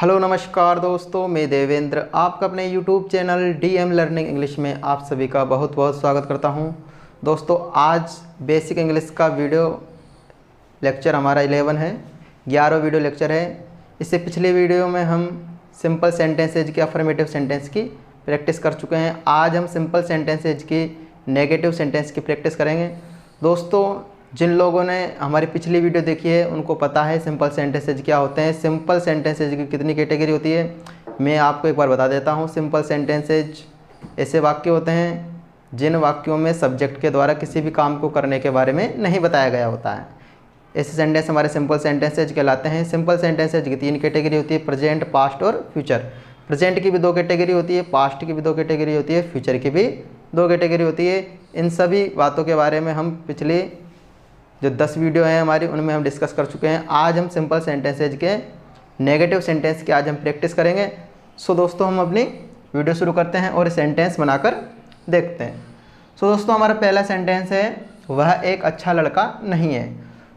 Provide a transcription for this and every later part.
Hello नमस्कार दोस्तों, मैं देवेंद्र आपका अपने YouTube channel DM learning English में आप सभी का बहुत बहुत स्वागत करता हूं। दोस्तों आज बेसिक इंग्लिश का वीडियो लेक्चर हमारा 11 है, 11वां वीडियो लेक्चर है। इससे पिछले वीडियो में हम सिंपल सेंटेंसेज की अफर्मेटिव सेंटेंस की प्रैक्टिस कर चुके हैं। आज हम सिंपल सेंटेंसेज की नेगेटिव सेंटेंस की प्रैक्टिस करेंगे। दोस्तों जिन लोगों ने हमारी पिछली वीडियो देखी है उनको पता है सिंपल सेंटेंसेज क्या होते हैं, सिंपल सेंटेंसेज की कितनी कैटेगरी होती है। मैं आपको एक बार बता देता हूँ। सिंपल सेंटेंसेज ऐसे वाक्य होते हैं जिन वाक्यों में सब्जेक्ट के द्वारा किसी भी काम को करने के बारे में नहीं बताया गया होता है। ऐसे सेंटेंस हमारे सिंपल सेंटेंसेज कहलाते हैं। सिंपल सेंटेंसेज की 3 कैटेगरी होती है, प्रेजेंट, पास्ट और फ्यूचर। प्रेजेंट की भी 2 कैटेगरी होती है, पास्ट की भी 2 कैटेगरी होती है, फ्यूचर की भी 2 कैटेगरी होती है। इन सभी बातों के बारे में हम पिछले जो 10 वीडियो हैं हमारी उनमें हम डिस्कस कर चुके हैं। आज हम सिंपल सेंटेंसेज के नेगेटिव सेंटेंस की आज हम प्रैक्टिस करेंगे। सो दोस्तों हम अपनी वीडियो शुरू करते हैं और सेंटेंस बनाकर देखते हैं। सो दोस्तों हमारा पहला सेंटेंस है, वह एक अच्छा लड़का नहीं है।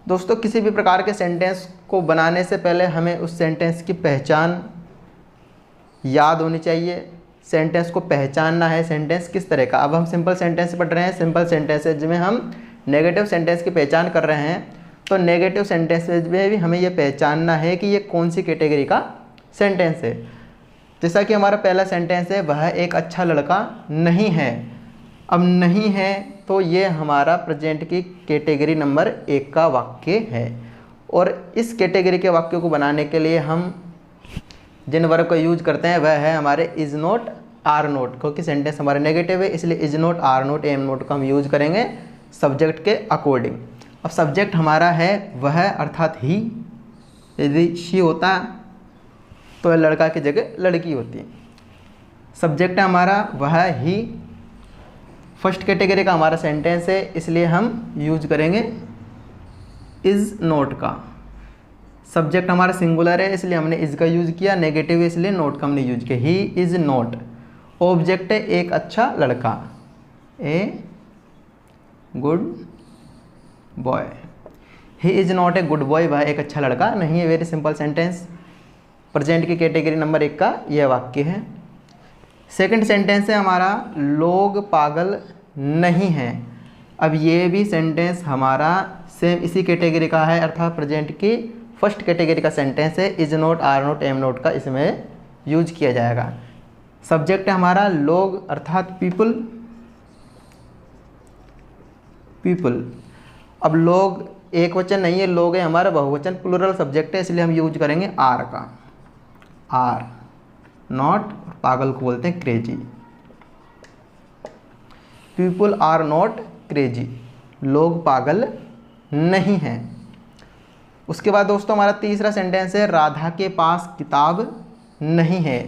दोस्तों किसी भी प्रकार के सेंटेंस को बनाने से पहले हमें उस सेंटेंस की पहचान याद होनी चाहिए। सेंटेंस को पहचानना है, सेंटेंस किस तरह का। अब हम सिंपल सेंटेंस पढ़ रहे हैं, सिंपल सेंटेंसेज में हम नेगेटिव सेंटेंस की पहचान कर रहे हैं। तो नेगेटिव सेंटेंसेज में भी हमें यह पहचानना है कि ये कौन सी कैटेगरी का सेंटेंस है। जैसा कि हमारा पहला सेंटेंस है, वह एक अच्छा लड़का नहीं है। अब नहीं है तो ये हमारा प्रेजेंट की कैटेगरी नंबर 1 का वाक्य है। और इस कैटेगरी के वाक्य को बनाने के लिए हम जिन वर्ब का यूज करते हैं वह है हमारे इज नॉट, आर नॉट। क्योंकि सेंटेंस हमारे नेगेटिव है इसलिए is not, are not, am not का हम यूज करेंगे सब्जेक्ट के अकॉर्डिंग। अब सब्जेक्ट हमारा है वह अर्थात ही। यदि शी होता तो लड़का की जगह लड़की होती। सब्जेक्ट है हमारा वह ही। फर्स्ट कैटेगरी का हमारा सेंटेंस है इसलिए हम यूज करेंगे इज नॉट का। सब्जेक्ट हमारा सिंगुलर है इसलिए हमने इज का यूज किया, नेगेटिव है इसलिए नॉट का हमने यूज किया। He is not. ऑब्जेक्ट है एक अच्छा लड़का, a good boy. He is not a good boy, वह एक अच्छा लड़का नहीं है। Very simple sentence. प्रेजेंट की कैटेगरी नंबर 1 का यह वाक्य है। सेकंड सेंटेंस है हमारा, लोग पागल नहीं हैं। अब ये भी सेंटेंस हमारा सेम इसी कैटेगरी का है, अर्थात प्रेजेंट की फर्स्ट कैटेगरी का सेंटेंस है। Is not, are not, am not का इसमें यूज किया जाएगा। सब्जेक्ट है हमारा लोग अर्थात पीपल, पीपल। अब लोग एक वचन नहीं है, लोग है हमारा बहुवचन, प्लूरल सब्जेक्ट है इसलिए हम यूज करेंगे आर का। आर नॉट, पागल को बोलते हैं crazy. People are not crazy, लोग पागल नहीं हैं। उसके बाद दोस्तों हमारा तीसरा सेंटेंस है, राधा के पास किताब नहीं है।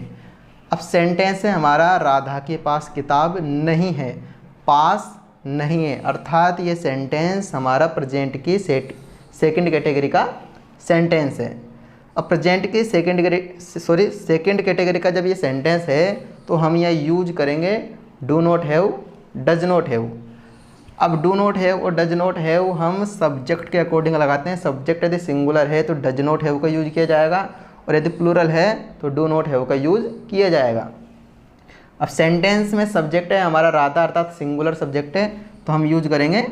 अब सेंटेंस है हमारा राधा के पास किताब नहीं है, पास नहीं है, अर्थात ये सेंटेंस हमारा प्रेजेंट की सेकंड कैटेगरी का सेंटेंस है। अब प्रेजेंट की सेकंड कैटेगरी का जब ये सेंटेंस है तो हम यह यूज करेंगे do not have, does not have. अब डू नॉट हैव और डज नॉट हैव हम सब्जेक्ट के अकॉर्डिंग लगाते हैं। सब्जेक्ट यदि सिंगुलर है तो डज नॉट हैव का यूज किया जाएगा और यदि प्लूरल है तो डू नॉट हैव का यूज किया जाएगा। अब सेंटेंस में सब्जेक्ट है हमारा राधा अर्थात सिंगुलर सब्जेक्ट है तो हम यूज करेंगे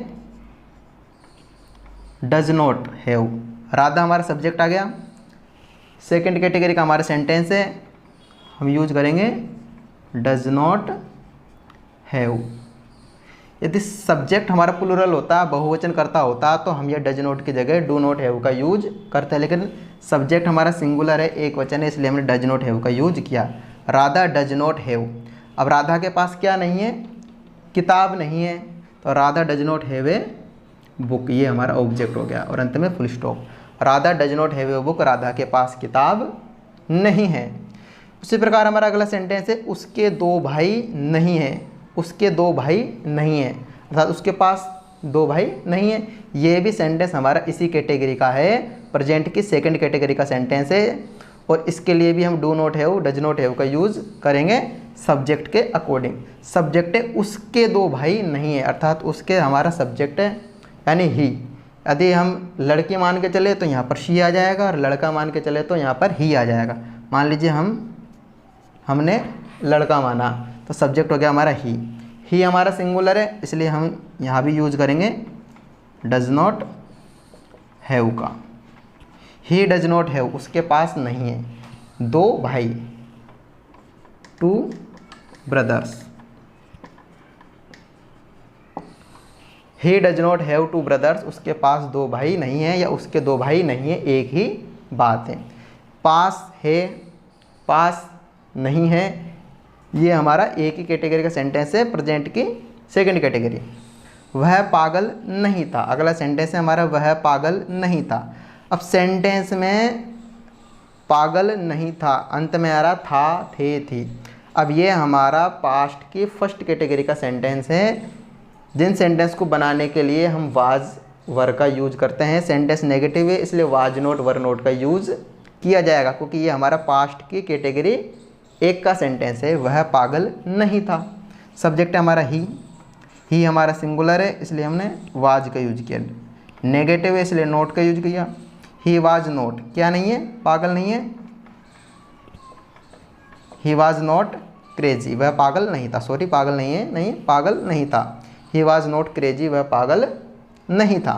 डज नॉट हैव। राधा हमारा सब्जेक्ट आ गया। सेकंड कैटेगरी का हमारा सेंटेंस है, हम यूज करेंगे डज नॉट हैव। यदि सब्जेक्ट हमारा प्लूरल होता, बहुवचन करता होता तो हम ये डज नॉट की जगह डू नॉट हैव का यूज करते हैं, लेकिन सब्जेक्ट हमारा सिंगुलर है, एक वचन है, इसलिए हमने डज नॉट हैव का यूज किया। Radha does not have. अब राधा के पास क्या नहीं है, किताब नहीं है, तो Radha does not have a book, ये हमारा ऑब्जेक्ट हो गया और अंत में full stop. Radha does not have a book, Radha के पास किताब नहीं है। उसी प्रकार हमारा अगला सेंटेंस है, उसके 2 भाई नहीं है। उसके 2 भाई नहीं है अर्थात उसके पास 2 भाई नहीं है। ये भी सेंटेंस हमारा इसी कैटेगरी का है, प्रेजेंट की सेकंड कैटेगरी का सेंटेंस है और इसके लिए भी हम do not have, does not have का यूज करेंगे सब्जेक्ट के अकॉर्डिंग। सब्जेक्ट है उसके 2 भाई नहीं है अर्थात उसके हमारा सब्जेक्ट है यानी ही। यदि हम लड़की मान के चले तो यहाँ पर शी आ जाएगा और लड़का मान के चले तो यहाँ पर ही आ जाएगा। मान लीजिए हमने लड़का माना, तो सब्जेक्ट हो गया हमारा ही हमारा सिंगुलर है, इसलिए हम यहाँ भी यूज करेंगे डज नॉट हैव का। ही डज नॉट हैव, उसके पास नहीं है 2 भाई, 2 brothers. He does not have 2 brothers, उसके पास 2 भाई नहीं है या उसके 2 भाई नहीं है, एक ही बात है। पास है, पास नहीं है, ये हमारा एक ही कैटेगरी का सेंटेंस है, प्रेजेंट की सेकंड कैटेगरी। वह पागल नहीं था, अगला सेंटेंस है हमारा वह पागल नहीं था। अब सेंटेंस में पागल नहीं था, अंत में आ रहा था, थे, थी। अब ये हमारा पास्ट की फर्स्ट कैटेगरी का सेंटेंस है, जिन सेंटेंस को बनाने के लिए हम वाज वर का यूज करते हैं। सेंटेंस नेगेटिव है, इसलिए वाज नोट वर नोट का यूज किया जाएगा, क्योंकि ये हमारा पास्ट की कैटेगरी एक का सेंटेंस है, वह पागल नहीं था। सब्जेक्ट है हमारा ही हमारा सिंगुलर है, इसलिए हमने वाज का यूज किया। नेगेटिव है, इसलिए नोट का यूज किया। ही वाज नोट, क्या नहीं है, पागल नहीं है। ही वाज नॉट क्रेजी, वह पागल नहीं था, सॉरी पागल नहीं है, नहीं पागल नहीं था। ही वाज नॉट क्रेजी, वह पागल नहीं था।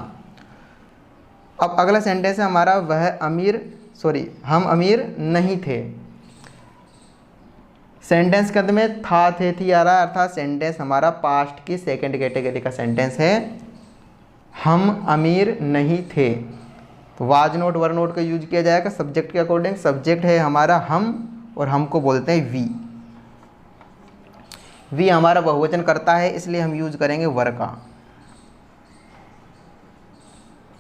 अब अगला सेंटेंस है हमारा हम अमीर नहीं थे। सेंटेंस के अंत में था, थे, थी आ रहा है, अर्थात सेंटेंस हमारा पास्ट की सेकंड कैटेगरी का सेंटेंस है। हम अमीर नहीं थे, तो वाज नोट वर नोट का यूज किया जाएगा सब्जेक्ट के अकॉर्डिंग। सब्जेक्ट है हमारा हम, और हमको बोलते हैं वी हमारा बहुवचन करता है, इसलिए हम यूज करेंगे वर का।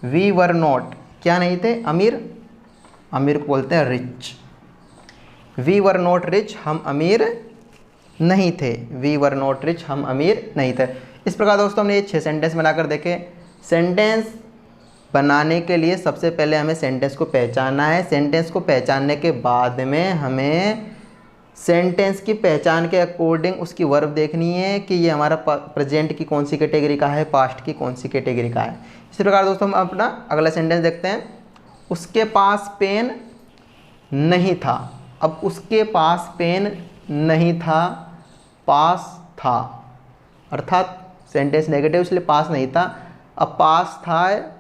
वी वर नॉट, क्या नहीं थे, अमीर को बोलते हैं rich. We were not rich, हम अमीर नहीं थे। वी वर नॉट रिच, हम अमीर नहीं थे। इस प्रकार दोस्तों हमने ये 6 सेंटेंस बनाकर देखे। सेंटेंस बनाने के लिए सबसे पहले हमें सेंटेंस को पहचानना है। सेंटेंस को पहचानने के बाद में हमें सेंटेंस की पहचान के अकॉर्डिंग उसकी वर्ब देखनी है कि ये हमारा प्रेजेंट की कौन सी कैटेगरी का है, पास्ट की कौन सी कैटेगरी का है। इसी प्रकार दोस्तों हम अपना अगला सेंटेंस देखते हैं। उसके पास पेन नहीं था। अब उसके पास पेन नहीं था, पास था, अर्थात सेंटेंस नेगेटिव इसलिए पास नहीं था। अब पास था,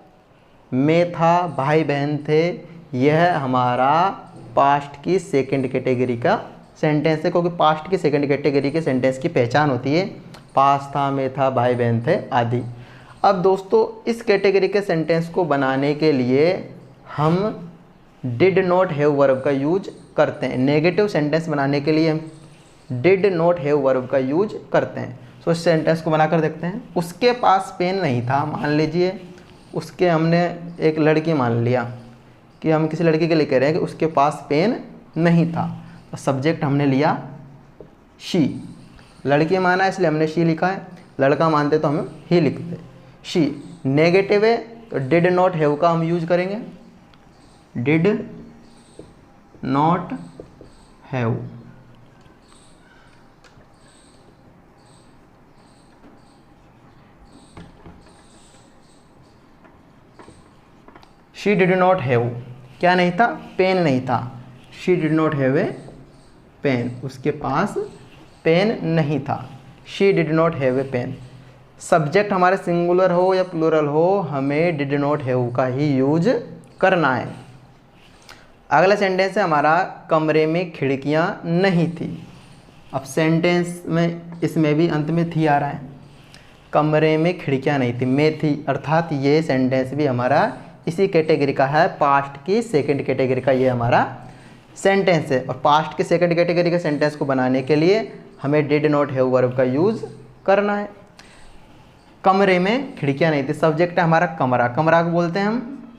में था, भाई बहन थे, यह हमारा पास्ट की सेकंड कैटेगरी का सेंटेंस है, क्योंकि पास्ट की सेकंड कैटेगरी के सेंटेंस की पहचान होती है पास था, में था, भाई बहन थे आदि। अब दोस्तों इस कैटेगरी के सेंटेंस को बनाने के लिए हम डिड नॉट हैव वर्ब का यूज करते हैं। नेगेटिव सेंटेंस बनाने के लिए हम डिड नॉट हैव वर्ब का यूज करते हैं। सो इस सेंटेंस को बनाकर देखते हैं। उसके पास पेन नहीं था, मान लीजिए उसके हमने एक लड़की मान लिया कि हम किसी लड़की के लिए कह रहे हैं कि उसके पास पेन नहीं था, तो सब्जेक्ट हमने लिया शी। लड़की माना है इसलिए हमने शी लिखा है, लड़का मानते तो हम ही लिखते। शी नेगेटिव है तो डिड नॉट हैव का हम यूज करेंगे, did not have. She did not have, क्या नहीं था, पेन नहीं था। She did not have a pen, उसके पास पेन नहीं था। She did not have a pen. Subject हमारे सिंगुलर हो या प्लूरल हो, हमें डिड नॉट हैव का ही यूज करना है। अगला सेंटेंस है हमारा कमरे में खिड़कियां नहीं थी। अब सेंटेंस में इसमें भी अंत में थी आ रहा है। कमरे में खिड़कियां नहीं थी, में थी, अर्थात ये सेंटेंस भी हमारा इसी कैटेगरी का है, पास्ट की सेकंड कैटेगरी का ये हमारा सेंटेंस है। और पास्ट की सेकंड कैटेगरी के सेंटेंस को बनाने के लिए हमें डिड नॉट हैव वर्ब का यूज करना है। कमरे में खिड़कियां नहीं थी, सब्जेक्ट है हमारा कमरा। कमरा को बोलते हैं हम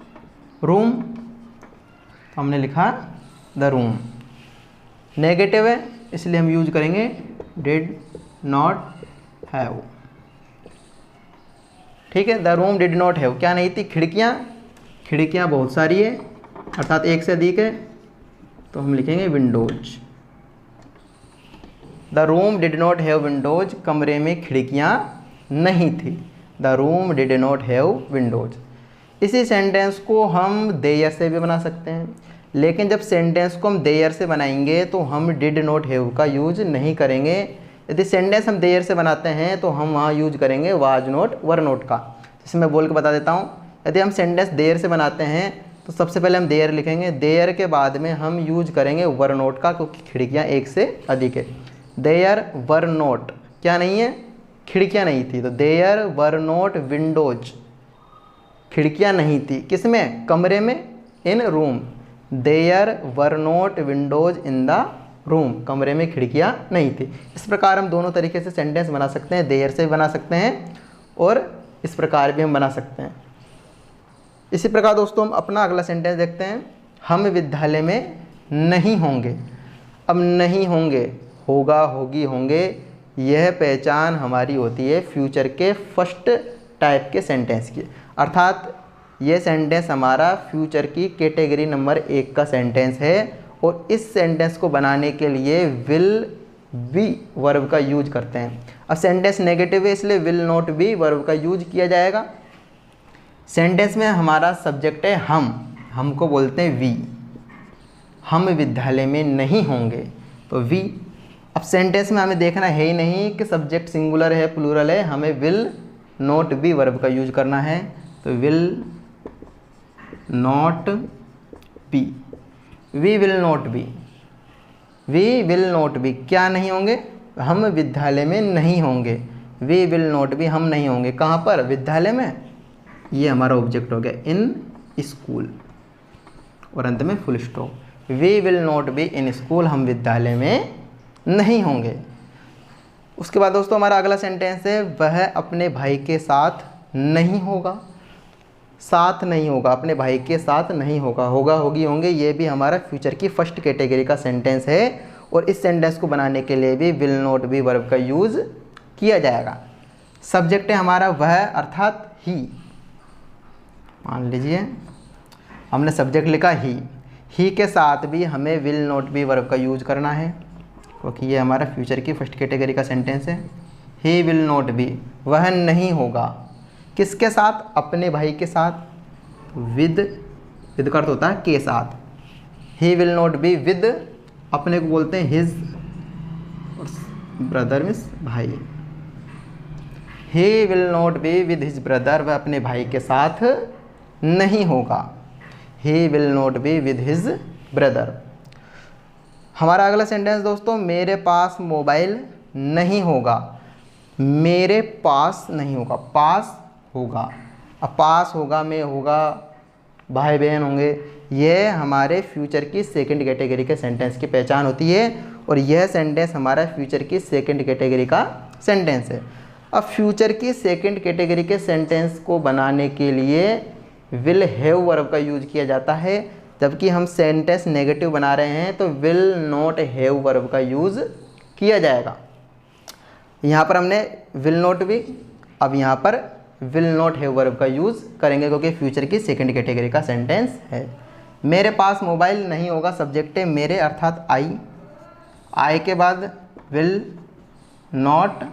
रूम, तो हमने लिखा द रूम। नेगेटिव है इसलिए हम यूज करेंगे डिड नॉट हैव। ठीक है, the room did not have, क्या नहीं थी, खिड़कियां। खिड़कियां बहुत सारी है, अर्थात एक से अधिक है, तो हम लिखेंगे Windows. The room did not have Windows, कमरे में खिड़कियां नहीं थी। The room did not have Windows. इसी सेंटेंस को हम देयर से भी बना सकते हैं, लेकिन जब सेंटेंस को हम देयर से बनाएंगे तो हम डिड नॉट हैव का यूज नहीं करेंगे। यदि सेंटेंस हम देयर से बनाते हैं तो हम वहाँ यूज करेंगे वाज नॉट वर नॉट का। जैसे मैं बोल के बता देता हूँ, यदि हम सेंटेंस देयर से बनाते हैं तो सबसे पहले हम देयर लिखेंगे, देयर के बाद में हम यूज करेंगे वर नॉट का, क्योंकि खिड़कियाँ एक से अधिक है। देयर वर नॉट क्या नहीं है, खिड़कियाँ नहीं थी, तो देयर वर नॉट विंडोज, खिड़कियाँ नहीं थी किसमें, कमरे में, in room. There were not windows in the room, कमरे में खिड़कियाँ नहीं थी। इस प्रकार हम दोनों तरीके से सेंटेंस बना सकते हैं, देयर से भी बना सकते हैं और इस प्रकार भी हम बना सकते हैं। इसी प्रकार दोस्तों हम अपना अगला सेंटेंस देखते हैं। हम विद्यालय में नहीं होंगे। अब नहीं होंगे, होगा, होगी, होंगे, यह पहचान हमारी होती है फ्यूचर के फर्स्ट टाइप के सेंटेंस की, अर्थात ये सेंटेंस हमारा फ्यूचर की कैटेगरी नंबर 1 का सेंटेंस है और इस सेंटेंस को बनाने के लिए विल बी वर्ब का यूज करते हैं। अब सेंटेंस नेगेटिव है इसलिए विल नॉट बी वर्ब का यूज किया जाएगा। सेंटेंस में हमारा सब्जेक्ट है हमको बोलते हैं वी, हम विद्यालय में नहीं होंगे तो वी। अब सेंटेंस में हमें देखना है ही नहीं कि सब्जेक्ट सिंगुलर है प्लूरल है, हमें विल नॉट बी वर्ब का यूज करना है, तो will not be, we will not be, we will not be क्या नहीं होंगे, हम विद्यालय में नहीं होंगे। वी विल नॉट बी हम नहीं होंगे, कहाँ पर, विद्यालय में, ये हमारा ऑब्जेक्ट हो गया, इन स्कूल और अंत में full stop. We will not be in school, हम विद्यालय में नहीं होंगे। उसके बाद दोस्तों हमारा अगला सेंटेंस है वह अपने भाई के साथ नहीं होगा। साथ नहीं होगा, अपने भाई के साथ नहीं होगा, होगा, होगी, होंगे, ये भी हमारा फ्यूचर की फर्स्ट कैटेगरी का सेंटेंस है और इस सेंटेंस को बनाने के लिए भी विल नॉट बी वर्ब का यूज़ किया जाएगा। सब्जेक्ट है हमारा वह अर्थात ही, मान लीजिए हमने सब्जेक्ट लिखा ही के साथ भी हमें विल नॉट बी वर्ब का यूज करना है क्योंकि ये हमारा फ्यूचर की फर्स्ट कैटेगरी का सेंटेंस है। ही विल नॉट बी, वह नहीं होगा, किसके साथ, अपने भाई के साथ, विद का अर्थ होता है के साथ। He will not be with, अपने को बोलते हैं हिज, ब्रदर मीन्स भाई। He will not be with his brother, वह अपने भाई के साथ नहीं होगा। He will not be with his brother. हमारा अगला सेंटेंस दोस्तों, मेरे पास मोबाइल नहीं होगा। मेरे पास नहीं होगा, पास होगा। अब पास होगा में होगा, भाई बहन होंगे, यह हमारे फ्यूचर की सेकंड कैटेगरी के सेंटेंस की पहचान होती है और यह सेंटेंस हमारा फ्यूचर की सेकंड कैटेगरी का सेंटेंस है। अब फ्यूचर की सेकंड कैटेगरी के सेंटेंस को बनाने के लिए विल हैव वर्ब का यूज किया जाता है, जबकि हम सेंटेंस नेगेटिव बना रहे हैं तो विल नॉट हैव वर्ब का यूज किया जाएगा। यहाँ पर हमने विल नॉट भी, अब यहाँ पर विल नॉट हैव वर्ब का यूज करेंगे क्योंकि फ्यूचर की सेकंड कैटेगरी का सेंटेंस है। मेरे पास मोबाइल नहीं होगा, सब्जेक्ट है मेरे अर्थात आई के बाद विल नॉट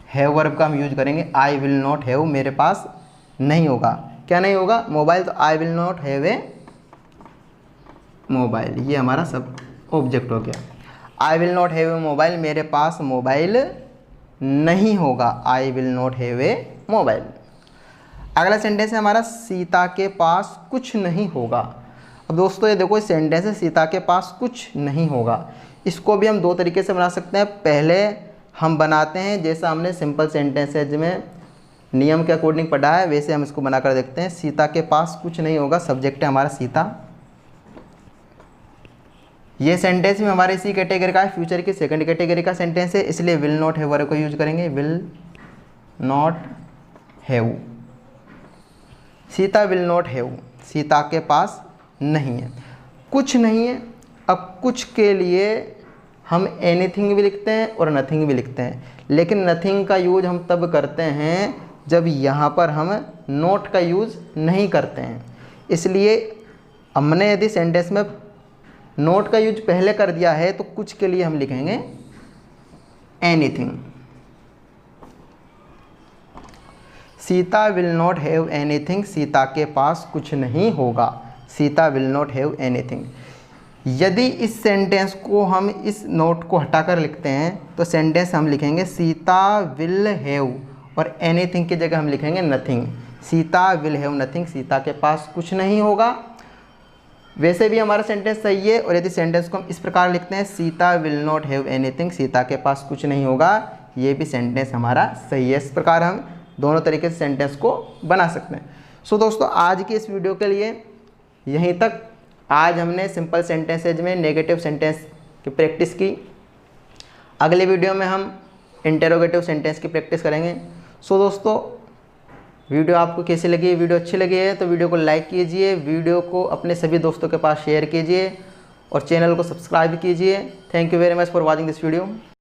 हैव वर्ब का हम यूज करेंगे। आई विल नॉट हैव, मेरे पास नहीं होगा, क्या नहीं होगा, मोबाइल, तो I will not have A mobile, ये हमारा सब ऑब्जेक्ट हो गया। I will not have A mobile, मेरे पास मोबाइल नहीं होगा। I will not have A mobile. अगला सेंटेंस है हमारा सीता के पास कुछ नहीं होगा। अब दोस्तों ये देखो सेंटेंस है सीता के पास कुछ नहीं होगा। इसको भी हम दो तरीके से बना सकते हैं। पहले हम बनाते हैं जैसा हमने सिंपल सेंटेंस है जिसमें नियम के अकॉर्डिंग पढ़ा है वैसे हम इसको बनाकर देखते हैं। सीता के पास कुछ नहीं होगा, सब्जेक्ट है हमारा सीता। ये सेंटेंस भी हमारे इसी कैटेगरी का है, फ्यूचर की सेकंड कैटेगरी का सेंटेंस है, इसलिए विल नॉट हैव वर्ब को यूज करेंगे। Will not have, Sita will not have, Sita के पास नहीं है, कुछ नहीं है। अब कुछ के लिए हम एनीथिंग भी लिखते हैं और नथिंग भी लिखते हैं, लेकिन नथिंग का यूज हम तब करते हैं जब यहाँ पर हम नॉट का यूज़ नहीं करते हैं। इसलिए हमने यदि सेंटेंस में नॉट का यूज पहले कर दिया है तो कुछ के लिए हम लिखेंगे anything. Sita will not have anything, Sita के पास कुछ नहीं होगा। Sita will not have anything. यदि इस सेंटेंस को हम इस नोट को हटाकर लिखते हैं तो सेंटेंस हम लिखेंगे सीता विल हैव, और एनीथिंग की जगह हम लिखेंगे nothing. Sita will have nothing, Sita के पास कुछ नहीं होगा। वैसे भी हमारा सेंटेंस सही है। और यदि सेंटेंस को हम इस प्रकार लिखते हैं Sita will not have anything, Sita के पास कुछ नहीं होगा, ये भी सेंटेंस हमारा सही है। इस प्रकार हम दोनों तरीके से सेंटेंस को बना सकते हैं। सो दोस्तों, आज की इस वीडियो के लिए यहीं तक। आज हमने सिंपल सेंटेंसेज में नेगेटिव सेंटेंस की प्रैक्टिस की। अगले वीडियो में हम इंटेरोगेटिव सेंटेंस की प्रैक्टिस करेंगे। सो दोस्तों, वीडियो आपको कैसी लगी? वीडियो अच्छी लगी है तो वीडियो को लाइक कीजिए, वीडियो को अपने सभी दोस्तों के पास शेयर कीजिए और चैनल को सब्सक्राइब कीजिए। Thank you very much for watching this video.